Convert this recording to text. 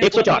104.